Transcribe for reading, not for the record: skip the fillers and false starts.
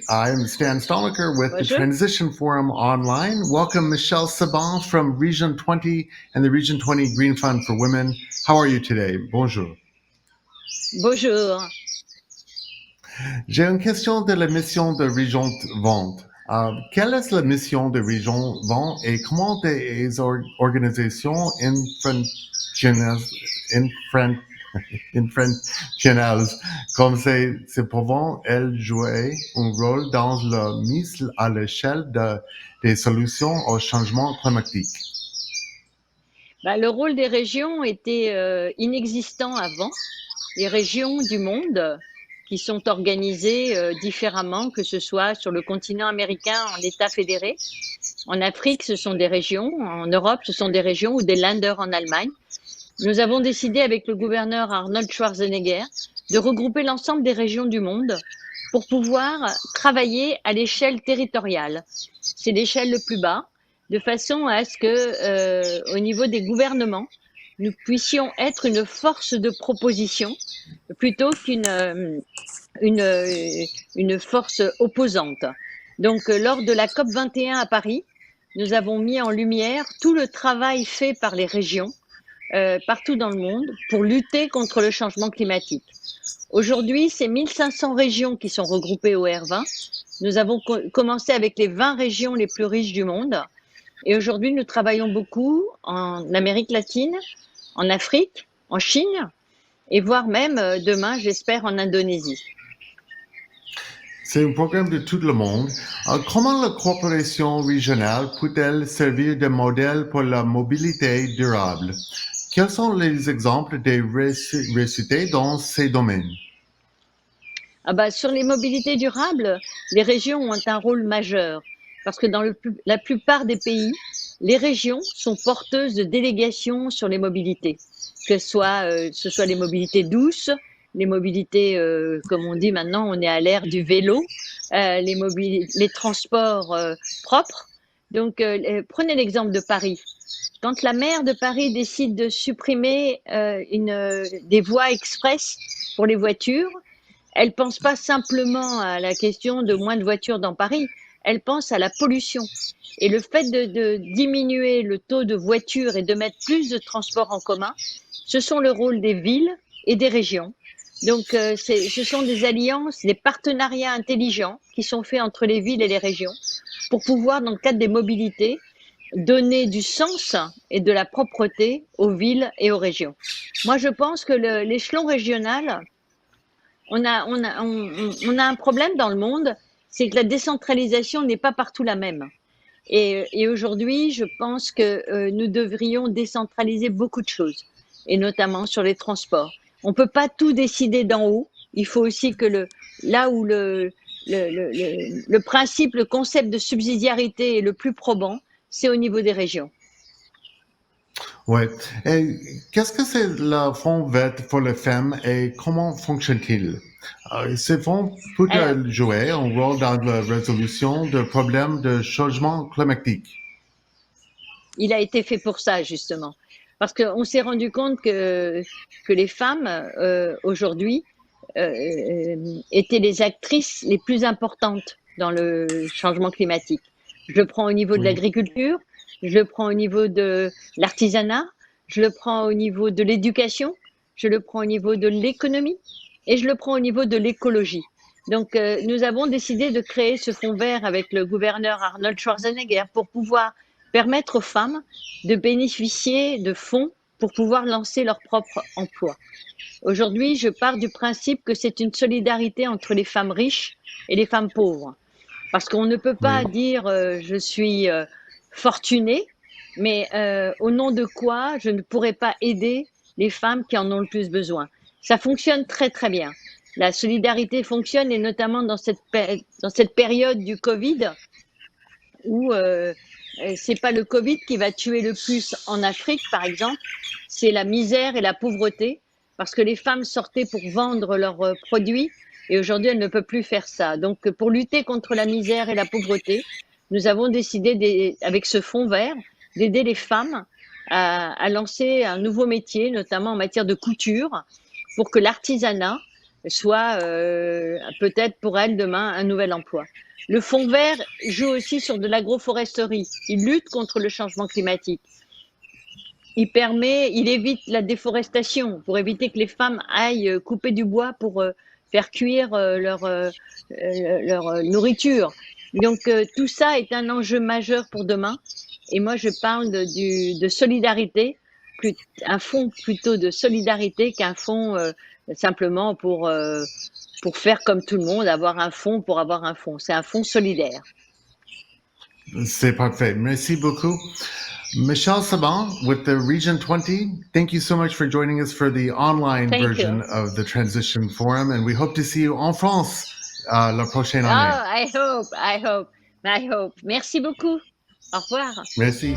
I'm Stan Stoliker with the Bonjour. Transition Forum Online. Welcome, Michelle Saban from Region 20 and the Region 20 Green Fund for Women. How are you today? Bonjour. Bonjour. J'ai une question de la mission de Région 20. Quelle est la mission de Région 20 et comment des organisations infractionnelles comme ces pouvant-elles jouer un rôle dans la mise à l'échelle des solutions au changement climatique? Le rôle des régions était inexistant avant. Les régions du monde qui sont organisées différemment, que ce soit sur le continent américain en États fédérés, en Afrique ce sont des régions, en Europe ce sont des régions ou des Länder en Allemagne. Nous avons décidé avec le gouverneur Arnold Schwarzenegger de regrouper l'ensemble des régions du monde pour pouvoir travailler à l'échelle territoriale. C'est l'échelle le plus bas, de façon à ce que, au niveau des gouvernements, nous puissions être une force de proposition plutôt qu'une force opposante. Donc, lors de la COP 21 à Paris, nous avons mis en lumière tout le travail fait par les régions partout dans le monde pour lutter contre le changement climatique. Aujourd'hui, c'est 1500 régions qui sont regroupées au R20. Nous avons commencé avec les 20 régions les plus riches du monde. Et aujourd'hui, nous travaillons beaucoup en Amérique latine, en Afrique, en Chine, et voire même demain, j'espère, en Indonésie. C'est un programme de tout le monde. Comment la coopération régionale peut-elle servir de modèle pour la mobilité durable? Quels sont les exemples des récités dans ces domaines? Sur les mobilités durables, les régions ont un rôle majeur parce que dans la plupart des pays, les régions sont porteuses de délégations sur les mobilités, que ce soit les mobilités douces, les mobilités, comme on dit maintenant, on est à l'ère du vélo, les transports propres. Donc, prenez l'exemple de Paris. Quand la maire de Paris décide de supprimer des voies express pour les voitures, elle pense pas simplement à la question de moins de voitures dans Paris, elle pense à la pollution. Et le fait de diminuer le taux de voitures et de mettre plus de transports en commun, ce sont le rôle des villes et des régions. Donc, ce sont des alliances, des partenariats intelligents qui sont faits entre les villes et les régions pour pouvoir, dans le cadre des mobilités, donner du sens et de la propreté aux villes et aux régions. Moi, je pense que l'échelon régional, on a un problème dans le monde, c'est que la décentralisation n'est pas partout la même. Et aujourd'hui, je pense que nous devrions décentraliser beaucoup de choses, et notamment sur les transports. On ne peut pas tout décider d'en haut. Il faut aussi que là où le principe, le concept de subsidiarité est le plus probant, c'est au niveau des régions. Oui. Et qu'est-ce que c'est le Fonds vert pour les femmes et comment fonctionne-t-il? Ce fonds peut Alors, jouer un rôle dans la résolution de problèmes de changement climatique. il a été fait pour ça, justement. Parce qu'on s'est rendu compte que les femmes, aujourd'hui, étaient les actrices les plus importantes dans le changement climatique. Je le prends au niveau de Oui. l'agriculture, je le prends au niveau de l'artisanat, je le prends au niveau de l'éducation, je le prends au niveau de l'économie et je le prends au niveau de l'écologie. Donc, nous avons décidé de créer ce fonds vert avec le gouverneur Arnold Schwarzenegger pour pouvoir permettre aux femmes de bénéficier de fonds pour pouvoir lancer leur propre emploi. Aujourd'hui, je pars du principe que c'est une solidarité entre les femmes riches et les femmes pauvres. Parce qu'on ne peut pas Oui. dire je suis fortunée, mais au nom de quoi je ne pourrais pas aider les femmes qui en ont le plus besoin. Ça fonctionne très très bien. La solidarité fonctionne et notamment dans cette période du Covid où c'est pas le Covid qui va tuer le plus en Afrique, par exemple, c'est la misère et la pauvreté, parce que les femmes sortaient pour vendre leurs produits et aujourd'hui elles ne peuvent plus faire ça. Donc, pour lutter contre la misère et la pauvreté, nous avons décidé, avec ce fonds vert, d'aider les femmes à lancer un nouveau métier, notamment en matière de couture, pour que l'artisanat soit peut-être pour elle demain un nouvel emploi. Le fonds vert joue aussi sur de l'agroforesterie. Il lutte contre le changement climatique. Il évite la déforestation pour éviter que les femmes aillent couper du bois pour faire cuire leur nourriture. Donc tout ça est un enjeu majeur pour demain. Et moi, je parle de solidarité, un fonds plutôt de solidarité qu'un fonds simplement pour faire comme tout le monde, avoir un fonds pour avoir un fonds. C'est un fonds solidaire. C'est parfait. Merci beaucoup. Michelle Saban with the Region 20, thank you so much for joining us for the online Thank version you. of the Transition Forum, and we hope to see you en France la prochaine Oh, année. I hope. Merci beaucoup. Au revoir. Merci.